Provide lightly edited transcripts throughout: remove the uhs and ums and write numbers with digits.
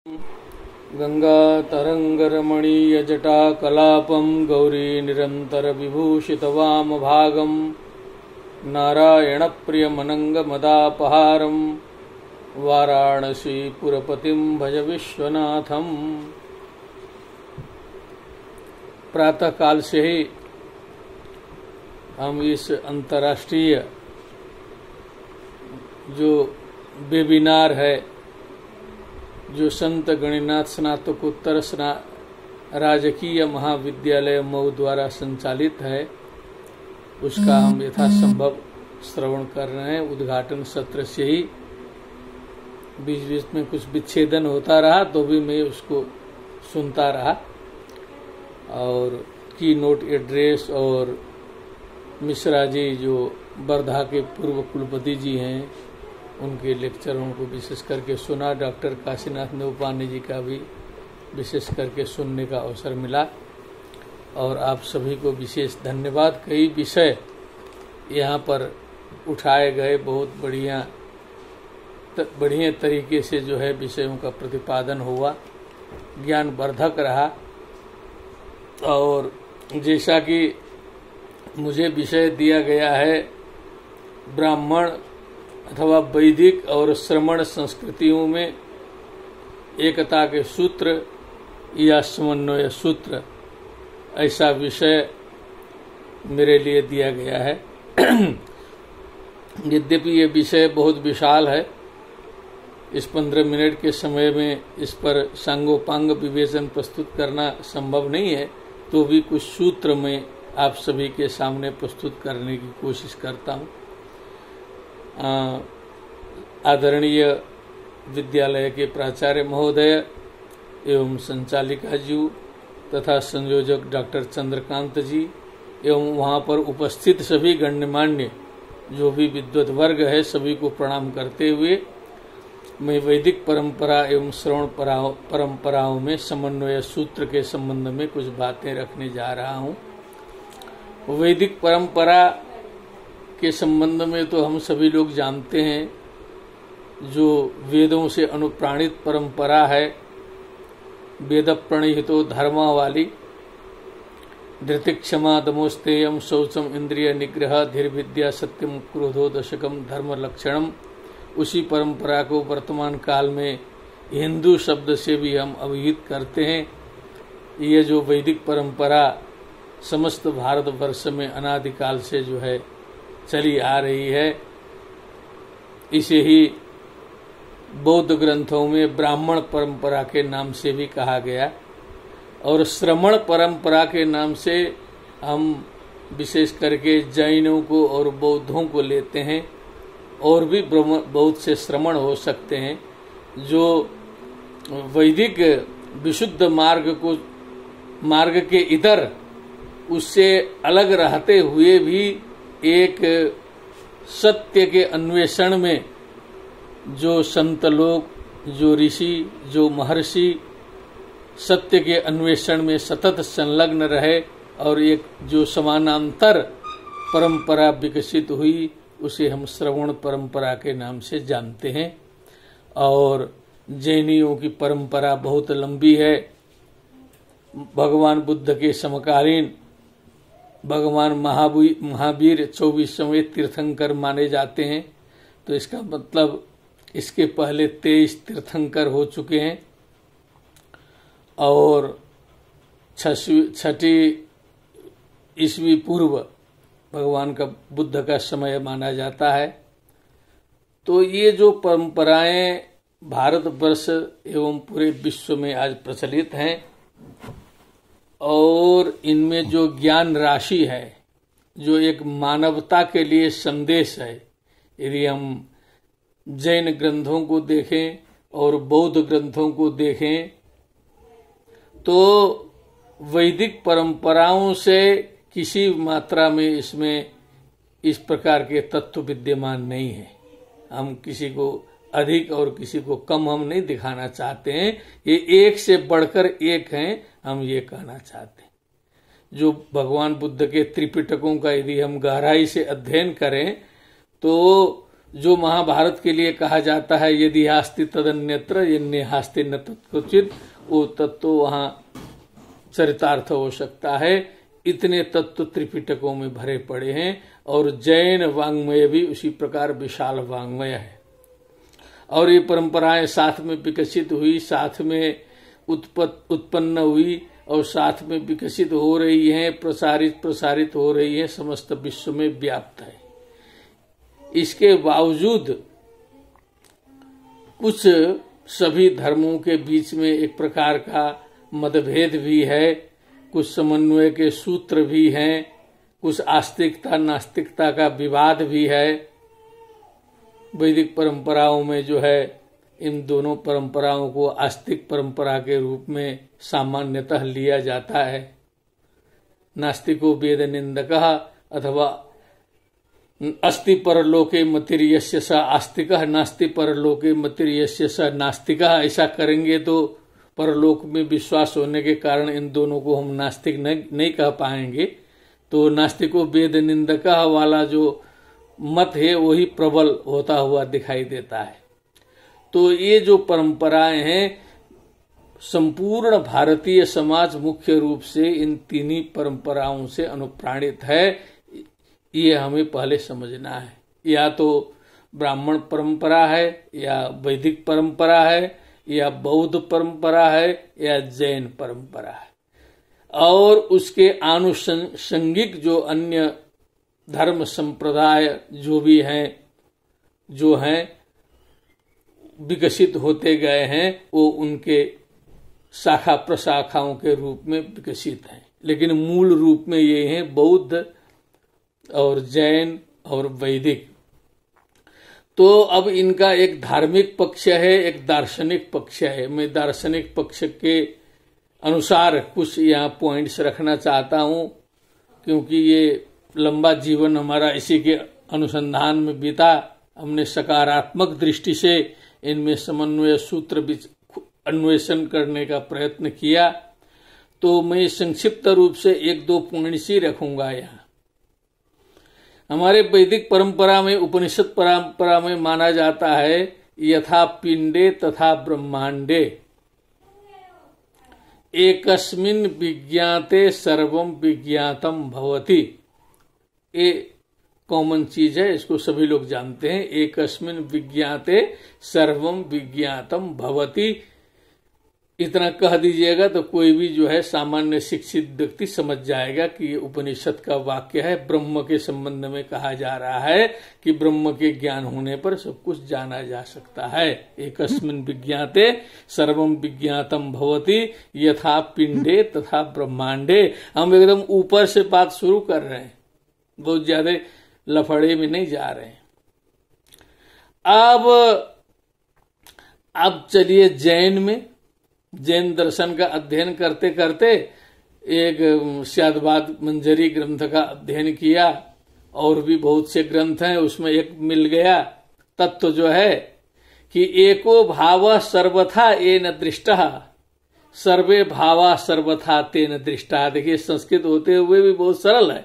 गंगातरंगरमणीयजटाकलापं गौरी निरन्तरविभूषितवामभागं नारायणप्रियमनङ्गमदापहारं वाराणसीपुरपतिं भज विश्वनाथम्। प्रातः काल से ही हम इस अंतर्राष्ट्रीय जो वेबिनार है, जो संत गणिनाथ स्नातकोत्तर राजकीय महाविद्यालय मऊ द्वारा संचालित है, उसका हम यथासंभव श्रवण कर रहे हैं। उद्घाटन सत्र से ही बीच बीच में कुछ विच्छेदन होता रहा तो भी मैं उसको सुनता रहा, और की नोट एड्रेस और मिश्रा जी जो वर्धा के पूर्व कुलपति जी हैं, उनके लेक्चरों को विशेष करके सुना। डॉक्टर काशीनाथ नेवपानी जी का भी विशेष करके सुनने का अवसर मिला, और आप सभी को विशेष धन्यवाद। कई विषय यहाँ पर उठाए गए, बहुत बढ़िया तरीके से जो है विषयों का प्रतिपादन हुआ, ज्ञानवर्धक रहा। और जैसा कि मुझे विषय दिया गया है, ब्राह्मण अथवा वैदिक और श्रमण संस्कृतियों में एकता के सूत्र या समन्वय सूत्र, ऐसा विषय मेरे लिए दिया गया है। यद्यपि ये विषय बहुत विशाल है, इस 15 मिनट के समय में इस पर सांगोपांग विवेचन प्रस्तुत करना संभव नहीं है, तो भी कुछ सूत्र में आप सभी के सामने प्रस्तुत करने की कोशिश करता हूँ। आदरणीय विद्यालय के प्राचार्य महोदय एवं संचालिका जी तथा संयोजक डॉक्टर चंद्रकांत जी एवं वहाँ पर उपस्थित सभी गण्यमान्य जो भी विद्वत वर्ग है, सभी को प्रणाम करते हुए मैं वैदिक परंपरा एवं श्रवण परंपराओं में समन्वय सूत्र के संबंध में कुछ बातें रखने जा रहा हूँ। वैदिक परंपरा के संबंध में तो हम सभी लोग जानते हैं, जो वेदों से अनुप्राणित परंपरा है, वेद प्रणीहितो धर्मा वाली, धृति क्षमा दमोस्तेयम शौचम इंद्रिय निग्रह धीर विद्या सत्यम क्रोधो दशकम धर्म लक्षणम, उसी परंपरा को वर्तमान काल में हिंदू शब्द से भी हम अभिहित करते हैं। ये जो वैदिक परंपरा समस्त भारतवर्ष में अनादिकाल से जो है चली आ रही है, इसे ही बौद्ध ग्रंथों में ब्राह्मण परंपरा के नाम से भी कहा गया, और श्रमण परंपरा के नाम से हम विशेष करके जैनों को और बौद्धों को लेते हैं। और भी बहुत से श्रमण हो सकते हैं जो वैदिक विशुद्ध मार्ग के इधर उससे अलग रहते हुए भी एक सत्य के अन्वेषण में जो संत लोग, जो ऋषि, जो महर्षि सत्य के अन्वेषण में सतत संलग्न रहे, और एक जो समानांतर परंपरा विकसित हुई, उसे हम श्रवण परंपरा के नाम से जानते हैं। और जैनियों की परंपरा बहुत लंबी है। भगवान बुद्ध के समकालीन भगवान महावीर 24वें तीर्थंकर माने जाते हैं, तो इसका मतलब इसके पहले 23 तीर्थंकर हो चुके हैं, और 6वीं ईस्वी पूर्व भगवान का बुद्ध का समय माना जाता है। तो ये जो परंपराएं भारतवर्ष एवं पूरे विश्व में आज प्रचलित हैं, और इनमें जो ज्ञान राशि है, जो एक मानवता के लिए संदेश है, यदि हम जैन ग्रंथों को देखें और बौद्ध ग्रंथों को देखें, तो वैदिक परंपराओं से किसी मात्रा में इसमें इस प्रकार के तत्व विद्यमान नहीं है। हम किसी को अधिक और किसी को कम हम नहीं दिखाना चाहते हैं, ये एक से बढ़कर एक हैं, हम ये कहना चाहते हैं। जो भगवान बुद्ध के त्रिपिटकों का यदि हम गहराई से अध्ययन करें, तो जो महाभारत के लिए कहा जाता है यदि हास्ति तदन्यत्र यन्य हास्ति न तत्कुचित, वो तत्व वहां चरितार्थ हो सकता है। इतने तत्व त्रिपिटकों में भरे पड़े हैं और जैन वाङ्मय भी उसी प्रकार विशाल वाङ्मय है। और ये परंपराएं साथ में विकसित हुई, साथ में उत्पन्न हुई और साथ में विकसित हो रही हैं, प्रसारित हो रही हैं, समस्त विश्व में व्याप्त है। इसके बावजूद कुछ सभी धर्मों के बीच में एक प्रकार का मतभेद भी है, कुछ समन्वय के सूत्र भी हैं, कुछ आस्तिकता नास्तिकता का विवाद भी है। वैदिक परंपराओं में जो है इन दोनों परंपराओं को आस्तिक परंपरा के रूप में सामान्यतः लिया जाता है। नास्तिको वेद निंदकः अथवा अस्ति परलोके मतिर्यस्य स आस्तिकः नास्ति परलोके मतिर्यस्य स नास्तिकः। ऐसा करेंगे तो परलोक में विश्वास होने के कारण इन दोनों को हम नास्तिक नहीं कह पाएंगे। तो नास्तिको वेद निंदकः वाला जो मत है वही प्रबल होता हुआ दिखाई देता है। तो ये जो परंपराएं हैं, संपूर्ण भारतीय समाज मुख्य रूप से इन तीनों परंपराओं से अनुप्राणित है। ये हमें पहले समझना है। या तो ब्राह्मण परंपरा है, या वैदिक परंपरा है, या बौद्ध परंपरा है, या जैन परंपरा है। और उसके आनुषंगिक जो अन्य धर्म संप्रदाय जो भी हैं, जो हैं विकसित होते गए हैं, वो उनके शाखा प्रशाखाओं के रूप में विकसित हैं। लेकिन मूल रूप में ये हैं बौद्ध और जैन और वैदिक। तो अब इनका एक धार्मिक पक्ष है, एक दार्शनिक पक्ष है। मैं दार्शनिक पक्ष के अनुसार कुछ यहाँ पॉइंट्स रखना चाहता हूँ, क्योंकि ये लंबा जीवन हमारा इसी के अनुसंधान में बीता। हमने सकारात्मक दृष्टि से इनमें समन्वय सूत्र अन्वेषण करने का प्रयत्न किया। तो मैं संक्षिप्त रूप से एक दो पॉइंट्स ही रखूंगा यहाँ। हमारे वैदिक परंपरा में, उपनिषद परंपरा में माना जाता है यथा पिंडे तथा ब्रह्मांडे एकस्मिन् विज्ञाते सर्वं विज्ञातम भवति। ये कॉमन चीज है, इसको सभी लोग जानते हैं। एकस्मिन् विज्ञाते सर्वं विज्ञातम भवति, इतना कह दीजिएगा तो कोई भी जो है सामान्य शिक्षित व्यक्ति समझ जाएगा कि ये उपनिषद का वाक्य है। ब्रह्म के संबंध में कहा जा रहा है कि ब्रह्म के ज्ञान होने पर सब कुछ जाना जा सकता है। एकस्मिन् विज्ञाते सर्वं विज्ञातम भवति यथा पिंडे तथा ब्रह्मांडे। हम एकदम ऊपर से बात शुरू कर रहे हैं, बहुत ज्यादा लफड़े में नहीं जा रहे हैं। अब चलिए जैन में, जैन दर्शन का अध्ययन करते करते एक श्यादवाद मंजरी ग्रंथ का अध्ययन किया। और भी बहुत से ग्रंथ हैं, उसमें एक मिल गया तत्व जो है कि एको भाव सर्वथा येन दृष्टः सर्वे भावा सर्वथा तेन दृष्टा। देखिए संस्कृत होते हुए भी बहुत सरल है।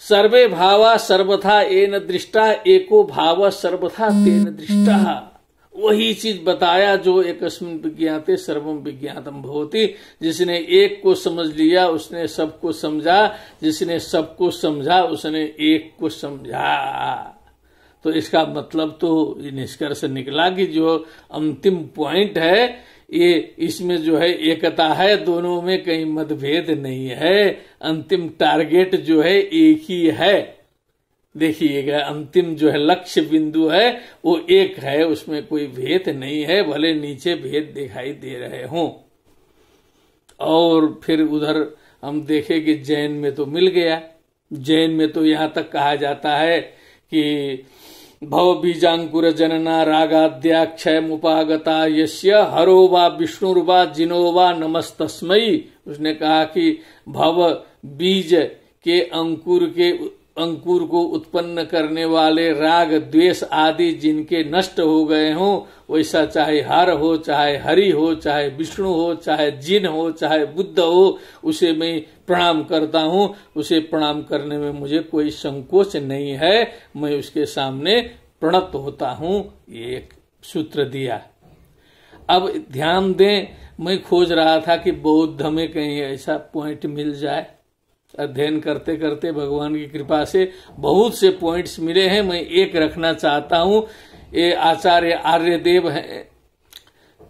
सर्वे भावा सर्वथा येन दृष्टा एको भाव सर्वथा तेन दृष्टा। वही चीज बताया जो एकस्मिन् विज्ञाते सर्वं विज्ञातम भवति। जिसने एक को समझ लिया उसने सबको समझा, जिसने सबको समझा उसने एक को समझा। तो इसका मतलब तो निष्कर्ष निकला कि जो अंतिम पॉइंट है ये, इसमें जो है एकता है, दोनों में कहीं मतभेद नहीं है। अंतिम टारगेट जो है एक ही है। देखिएगा अंतिम जो है लक्ष्य बिंदु है वो एक है, उसमें कोई भेद नहीं है, भले नीचे भेद दिखाई दे रहे हों। और फिर उधर हम देखें कि जैन में तो मिल गया। जैन में तो यहाँ तक कहा जाता है कि भव बीजांकुर जनना रागाद्याक्षय मुपागता यस्य हरो वा विष्णुर्वा जिनो वा नमस्तस्मै। उसने कहा कि भव बीज के अंकुर के अंकुर को उत्पन्न करने वाले राग द्वेष आदि जिनके नष्ट हो गए हों, वैसा चाहे हर हो, चाहे हरि हो, चाहे विष्णु हो, चाहे जिन हो, चाहे बुद्ध हो, उसे मैं प्रणाम करता हूं। उसे प्रणाम करने में मुझे कोई संकोच नहीं है, मैं उसके सामने प्रणत होता हूं। ये एक सूत्र दिया। अब ध्यान दें, मैं खोज रहा था कि बौद्ध में कहीं ऐसा पॉइंट मिल जाए। अध्ययन करते करते भगवान की कृपा से बहुत से पॉइंट्स मिले हैं, मैं एक रखना चाहता हूं। ये आचार्य आर्यदेव हैं,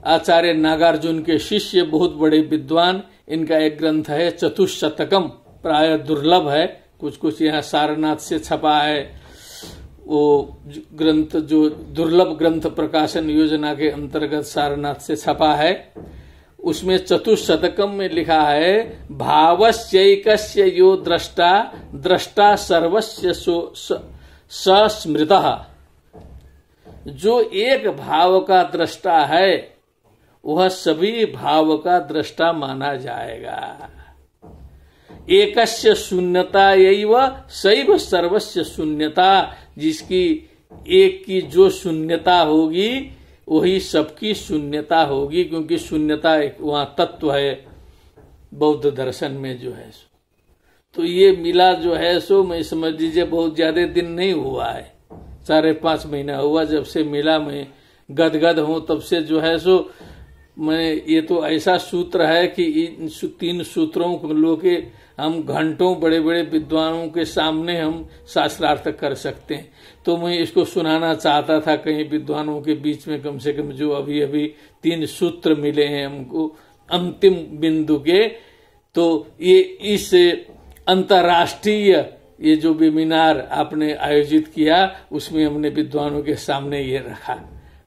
आचार्य नागार्जुन के शिष्य, बहुत बड़े विद्वान। इनका एक ग्रंथ है चतुष्शतकम, प्राय दुर्लभ है, कुछ कुछ यहाँ सारनाथ से छपा है। वो ग्रंथ जो दुर्लभ ग्रंथ प्रकाशन योजना के अंतर्गत सारनाथ से छपा है, उसमें चतुष्शतकम में लिखा है, भावस्यैकस्य यो द्रष्टा द्रष्टा सर्वस्य सस्मृतः। जो एक भाव का दृष्टा है वह सभी भाव का दृष्टा माना जाएगा। एकस्य शून्यता यैव सैव सर्वस्य शून्यता। जिसकी एक की जो शून्यता होगी वही सबकी शून्यता होगी, क्योंकि शून्यता एक वहां तत्व है बौद्ध दर्शन में जो है। तो ये मिला जो है सो मैं समझ लीजिए बहुत ज्यादा दिन नहीं हुआ है, 4-5 महीना हुआ जब से मिला। मैं गदगद हूं तब से जो है सो मैं, ये तो ऐसा सूत्र है कि इन 3 सूत्रों को लोके हम घंटों बड़े बड़े विद्वानों के सामने हम शास्त्रार्थ कर सकते हैं। तो मैं इसको सुनाना चाहता था कहीं विद्वानों के बीच में, कम से कम जो अभी अभी 3 सूत्र मिले हैं हमको अंतिम बिंदु के। तो ये इस अंतर्राष्ट्रीय ये जो वेबिनार आपने आयोजित किया उसमें हमने विद्वानों के सामने ये रखा,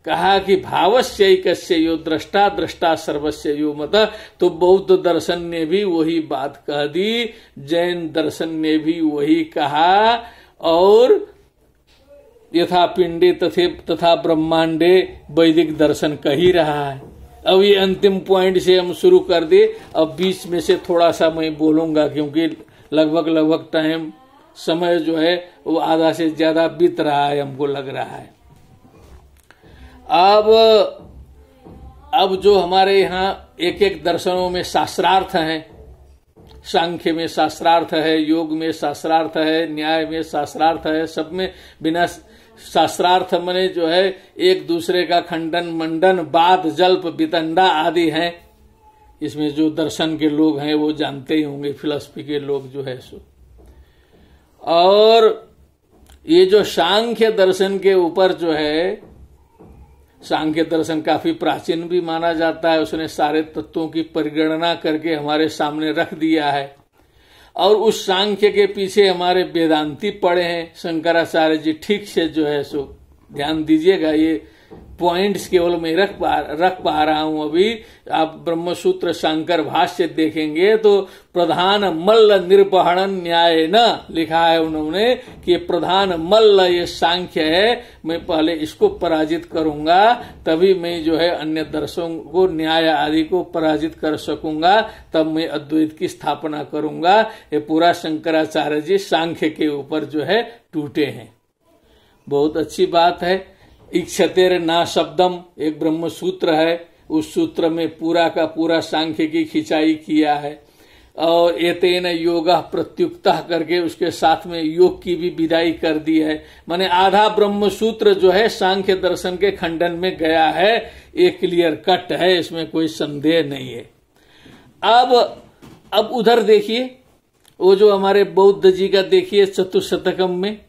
कहा कि भावस्यैकस्य यो द्रष्टा द्रष्टा सर्वस्य यो मत। तो बौद्ध दर्शन ने भी वही बात कह दी, जैन दर्शन ने भी वही कहा, और यथा पिंडे तथा ब्रह्मांडे वैदिक दर्शन कह ही रहा है। अब ये अंतिम पॉइंट से हम शुरू कर दे। अब बीच में से थोड़ा सा मैं बोलूंगा, क्योंकि लगभग टाइम समय जो है वो आधा से ज्यादा बीत रहा है, हमको लग रहा है। अब जो हमारे यहाँ एक एक दर्शनों में शास्त्रार्थ हैं, सांख्य में शास्त्रार्थ है, योग में शास्त्रार्थ है, न्याय में शास्त्रार्थ है, सब में बिना शास्त्रार्थ मने जो है एक दूसरे का खंडन मंडन वाद जल्प वितंडा आदि हैं। इसमें जो दर्शन के लोग हैं वो जानते ही होंगे, फिलॉसफी के लोग जो है सो। और ये जो सांख्य दर्शन के ऊपर जो है, सांख्य दर्शन काफी प्राचीन भी माना जाता है, उसने सारे तत्वों की परिगणना करके हमारे सामने रख दिया है। और उस सांख्य के पीछे हमारे वेदांती पड़े हैं, शंकराचार्य जी ठीक से जो है सो ध्यान दीजिएगा। ये पॉइंट्स केवल मैं रख पा रहा हूं अभी। आप ब्रह्मसूत्र शंकर भाष्य देखेंगे तो प्रधान मल्ल निर्वहणन न्याय न लिखा है उन्होंने कि प्रधान मल्ल ये सांख्य है, मैं पहले इसको पराजित करूंगा तभी मैं जो है अन्य दर्शनों को न्याय आदि को पराजित कर सकूंगा, तब मैं अद्वैत की स्थापना करूंगा। ये पूरा शंकराचार्य जी सांख्य के ऊपर जो है टूटे हैं। बहुत अच्छी बात है। इक्षतेर ना शब्दम एक ब्रह्म सूत्र है, उस सूत्र में पूरा का पूरा सांख्य की खिंचाई किया है। और एतेन योग प्रत्युक्तः करके उसके साथ में योग की भी विदाई कर दी है। माने आधा ब्रह्म सूत्र जो है सांख्य दर्शन के खंडन में गया है, एक क्लियर कट है, इसमें कोई संदेह नहीं है। अब उधर देखिए, वो जो हमारे बौद्ध जी का देखिए चतुशतकम में,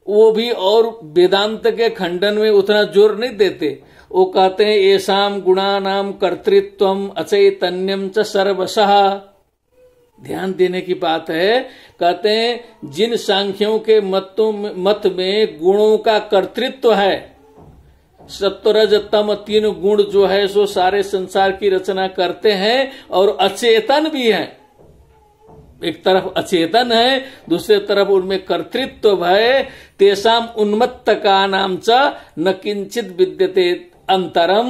वो भी और वेदांत के खंडन में उतना जोर नहीं देते। वो कहते हैं येषाम गुणानाम कर्तृत्वम अचैतन्यम च सर्वशः। ध्यान देने की बात है। कहते हैं जिन सांख्यों के मत में गुणों का कर्तृत्व है, सत्वरज तम 3 गुण जो है सो सारे संसार की रचना करते हैं और अचेतन भी हैं। एक तरफ अचेतन है, दूसरे तरफ उनमें कर्तृत्व है। तेषाम उन्मत्त का नाम च न किंचित विद्यते अंतरम।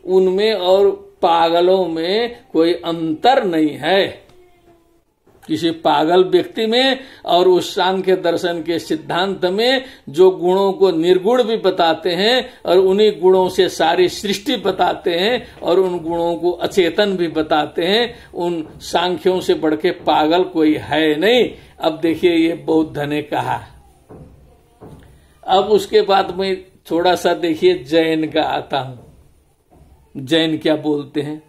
उनमें और पागलों में कोई अंतर नहीं है। किसी पागल व्यक्ति में और उस सांख्य दर्शन के सिद्धांत में जो गुणों को निर्गुण भी बताते हैं और उन्हीं गुणों से सारी सृष्टि बताते हैं और उन गुणों को अचेतन भी बताते हैं, उन सांख्यों से बढ़ के पागल कोई है नहीं। अब देखिए ये बौद्ध ने कहा। अब उसके बाद में थोड़ा सा देखिए जैन का आता हूं। जैन क्या बोलते हैं?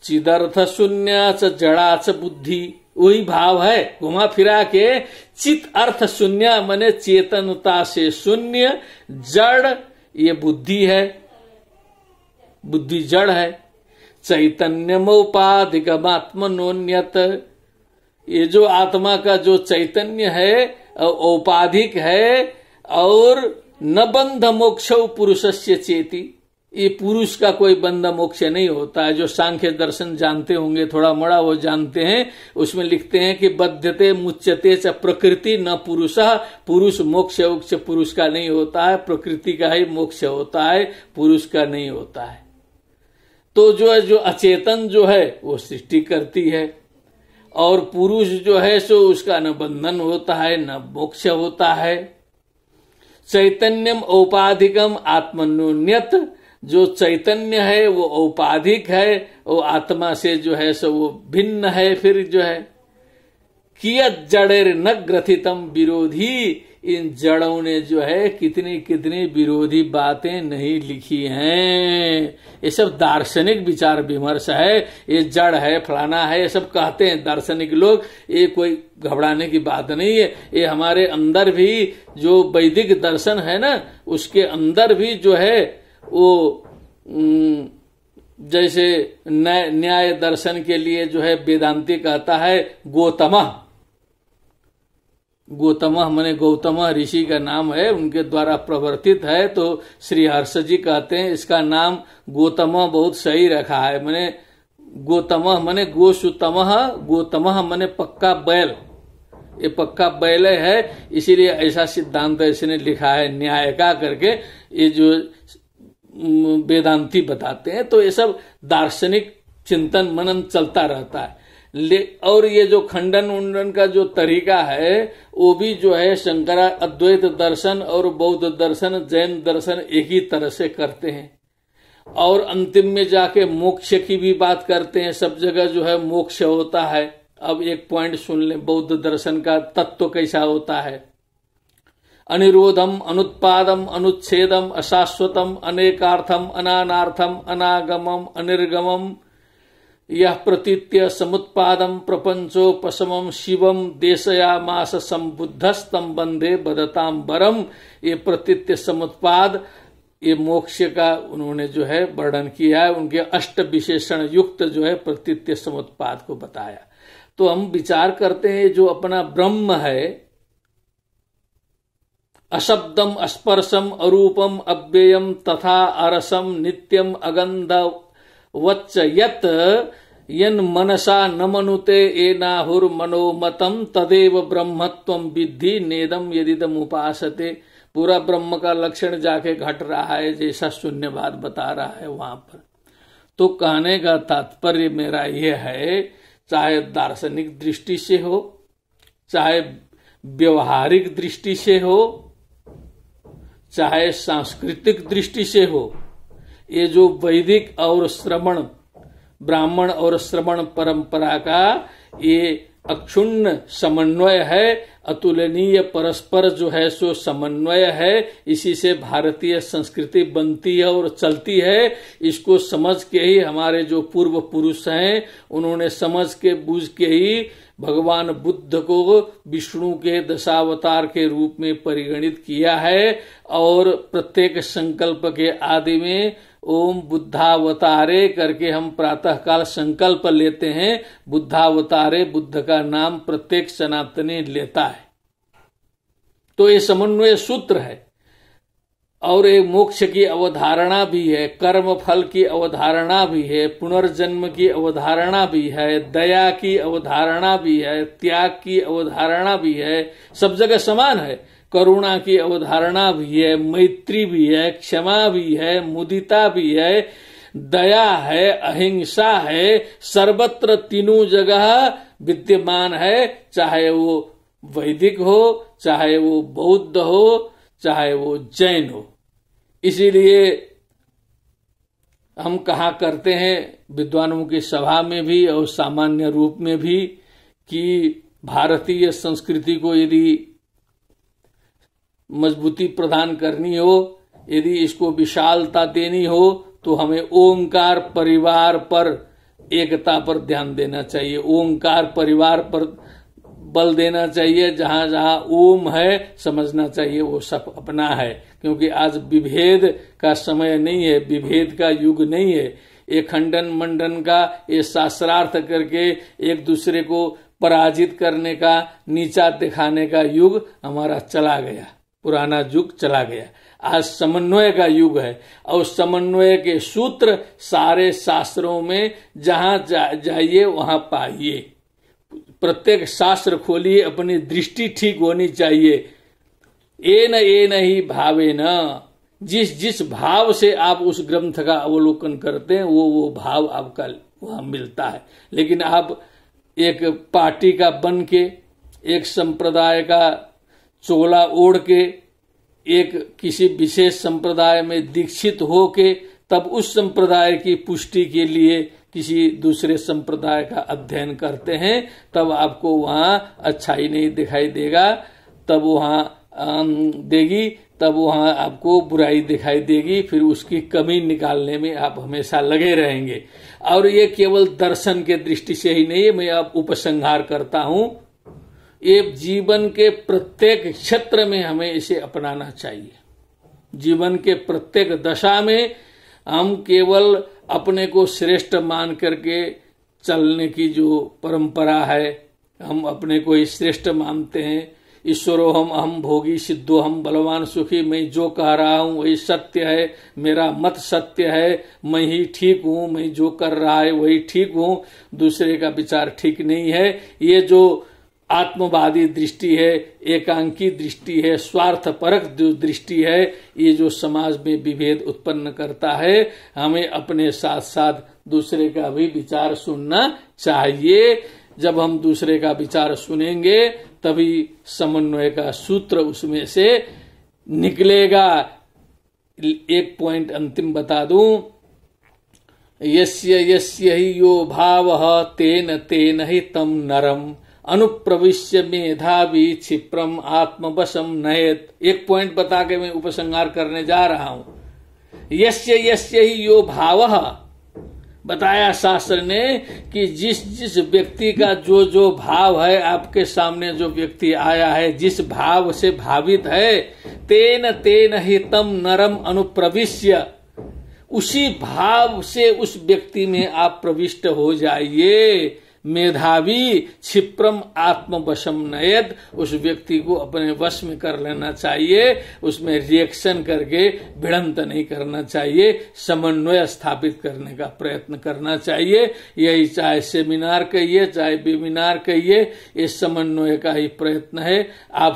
चिदर्थ शून्य च जड़ा च बुद्धि, वही भाव है घुमा फिरा के। चित अर्थ शून्य माने चेतनता से शून्य, जड़ ये बुद्धि है, बुद्धि जड़ है। चैतन्यमोपाधिकमात्मनोन्यत, ये जो आत्मा का जो चैतन्य है औपाधिक है और न बंध मोक्ष पुरुषस्य चेति, ये पुरुष का कोई बंध मोक्ष नहीं होता है। जो सांख्य दर्शन जानते होंगे थोड़ा मोड़ा वो जानते हैं, उसमें लिखते हैं कि बध्यते मुच्यते च प्रकृति न पुरुषः, पुरुष मोक्ष पुरुष का नहीं होता है, प्रकृति का ही मोक्ष होता है, पुरुष का नहीं होता है। तो जो अचेतन जो है वो सृष्टि करती है और पुरुष जो है सो उसका न बंधन होता है न मोक्ष होता है। चैतन्यम औपाधिकम आत्मन्योन्यत, जो चैतन्य है वो औपाधिक है, वो आत्मा से जो है सो वो भिन्न है। फिर जो है कियत जड़ेर न ग्रथितम विरोधी, इन जड़ों ने जो है कितनी कितनी विरोधी बातें नहीं लिखी हैं। ये सब दार्शनिक विचार विमर्श है। ये जड़ है फलाना है ये सब कहते हैं दार्शनिक लोग, ये कोई घबराने की बात नहीं है। ये हमारे अंदर भी जो वैदिक दर्शन है ना, उसके अंदर भी जो है वो जैसे न्याय दर्शन के लिए जो है वेदांती कहता है गौतमः, गौतमः माने गौतम ऋषि का नाम है, उनके द्वारा प्रवर्तित है। तो श्री हर्ष जी कहते हैं इसका नाम गौतमः बहुत सही रखा है। माने गौतमः माने गोसुतमः, गौतमः माने पक्का बैल, ये पक्का बैल है, इसीलिए ऐसा सिद्धांत इसने लिखा है न्याय का करके, ये जो वेदांती बताते हैं। तो ये सब दार्शनिक चिंतन मनन चलता रहता है। और ये जो खंडन उंडन का जो तरीका है वो भी जो है शंकरा अद्वैत दर्शन और बौद्ध दर्शन जैन दर्शन एक ही तरह से करते हैं। और अंतिम में जाके मोक्ष की भी बात करते हैं, सब जगह जो है मोक्ष होता है। अब एक पॉइंट सुन लें, बौद्ध दर्शन का तत्व कैसा होता है। अनिरोधम अनुत्पादम अनुच्छेदम अशाश्वतम अनेकार्थम अनानार्थम अनागमम अनिर्गमम यह प्रतीत्य समुत्पादम प्रपंचोपशमम शिवम देशयामास संबुद्धस्तम वंदे बदताम बरम। ये प्रतीत्य समुत्पाद, ये मोक्ष का उन्होंने जो है वर्णन किया है, उनके अष्ट विशेषण युक्त जो है प्रतीत्य समुत्पाद को बताया। तो हम विचार करते हैं जो अपना ब्रह्म है, अशब्दम अस्पर्शम अरूपम अव्ययम तथा अरसम नित्यम अगंध वच्च यत यन मनसा न मनुते एनाहुर मनोमतम तदेव ब्रह्मत्वम विद्धि नेदम यदिदम उपासते। पूरा ब्रह्म का लक्षण जाके घट रहा है जैसा शून्यवाद बता रहा है वहां पर। तो कहने का तात्पर्य मेरा यह है, चाहे दार्शनिक दृष्टि से हो, चाहे व्यवहारिक दृष्टि से हो, चाहे सांस्कृतिक दृष्टि से हो, ये जो वैदिक और श्रवण ब्राह्मण और श्रवण परंपरा का ये अक्षुण्ण समन्वय है, अतुलनीय परस्पर जो है सो समन्वय है। इसी से भारतीय संस्कृति बनती है और चलती है। इसको समझ के ही हमारे जो पूर्व पुरुष हैं उन्होंने समझ के बूझ के ही भगवान बुद्ध को विष्णु के दशावतार के रूप में परिगणित किया है। और प्रत्येक संकल्प के आदि में ओम बुद्धावतारे करके हम प्रातः काल संकल्प लेते हैं। बुद्धावतारे, बुद्ध का नाम प्रत्येक सनातनी लेता है। तो ये समन्वय सूत्र है। और एक मोक्ष की अवधारणा भी है, कर्म फल की अवधारणा भी है, पुनर्जन्म की अवधारणा भी है, दया की अवधारणा भी है, त्याग की अवधारणा भी है। सब जगह समान है। करुणा की अवधारणा भी है, मैत्री भी है, क्षमा भी है, मुदिता भी है, दया है, अहिंसा है। सर्वत्र तीनों जगह विद्यमान है, चाहे वो वैदिक हो, चाहे वो बौद्ध हो, चाहे वो जैन हो। इसीलिए हम कहा करते हैं विद्वानों की सभा में भी और सामान्य रूप में भी कि भारतीय संस्कृति को यदि मजबूती प्रदान करनी हो, यदि इसको विशालता देनी हो, तो हमें ओंकार परिवार पर, एकता पर ध्यान देना चाहिए। ओंकार परिवार पर बल देना चाहिए। जहां जहां ओम है समझना चाहिए वो सब अपना है, क्योंकि आज विभेद का समय नहीं है, विभेद का युग नहीं है। ये खंडन मंडन का, ये शास्त्रार्थ करके एक दूसरे को पराजित करने का, नीचा दिखाने का युग हमारा चला गया, पुराना युग चला गया। आज समन्वय का युग है और समन्वय के सूत्र सारे शास्त्रों में जहां जाइए वहां पाइए। प्रत्येक शास्त्र खोलिए, अपनी दृष्टि ठीक होनी चाहिए। ए न ही भावे न, जिस जिस भाव से आप उस ग्रंथ का अवलोकन करते हैं वो भाव आपका वहां मिलता है। लेकिन आप एक पार्टी का बन के, एक संप्रदाय का चोला ओढ़ के, एक किसी विशेष संप्रदाय में दीक्षित हो के तब उस संप्रदाय की पुष्टि के लिए किसी दूसरे संप्रदाय का अध्ययन करते हैं, तब आपको वहां अच्छाई नहीं दिखाई देगा, तब वहां तब वहां आपको बुराई दिखाई देगी। फिर उसकी कमी निकालने में आप हमेशा लगे रहेंगे। और ये केवल दर्शन के दृष्टि से ही नहीं है, मैं अब उपसंहार करता हूं। ये जीवन के प्रत्येक क्षेत्र में हमें इसे अपनाना चाहिए। जीवन के प्रत्येक दशा में हम केवल अपने को श्रेष्ठ मान करके चलने की जो परंपरा है, हम अपने को ही श्रेष्ठ मानते हैं। ईश्वरो हम अहम भोगी सिद्धो हम बलवान सुखी, मैं जो कह रहा हूं वही सत्य है, मेरा मत सत्य है, मैं ही ठीक हूं, मैं जो कर रहा है वही ठीक हूं, दूसरे का विचार ठीक नहीं है। ये जो आत्मवादी दृष्टि है, एकांकी दृष्टि है, स्वार्थपरक जो दृष्टि है, ये जो समाज में विभेद उत्पन्न करता है। हमें अपने साथ साथ दूसरे का भी विचार सुनना चाहिए। जब हम दूसरे का विचार सुनेंगे तभी समन्वय का सूत्र उसमें से निकलेगा। एक पॉइंट अंतिम बता दूं, यस्य यस्य ही यो भावः तेन तेन ही तम नरम अनुप्रविश्य मेधावी क्षिप्रम आत्मवशम नयेत। एक पॉइंट बता के मैं उपसंहार करने जा रहा हूं। यस्य यस्य ही यो भावः, बताया शास्त्र ने कि जिस जिस व्यक्ति का जो जो भाव है, आपके सामने जो व्यक्ति आया है जिस भाव से भावित है, तेन तेन ही तम नरम अनुप्रविश्य, उसी भाव से उस व्यक्ति में आप प्रविष्ट हो जाइए। मेधावी क्षिप्रम आत्मवशम नयेत, उस व्यक्ति को अपने वश में कर लेना चाहिए। उसमें रिएक्शन करके भिड़ंत नहीं करना चाहिए, समन्वय स्थापित करने का प्रयत्न करना चाहिए। यही चाहे सेमिनार कहिए चाहे वेबिनार कहिए, ये समन्वय का ही प्रयत्न है। आप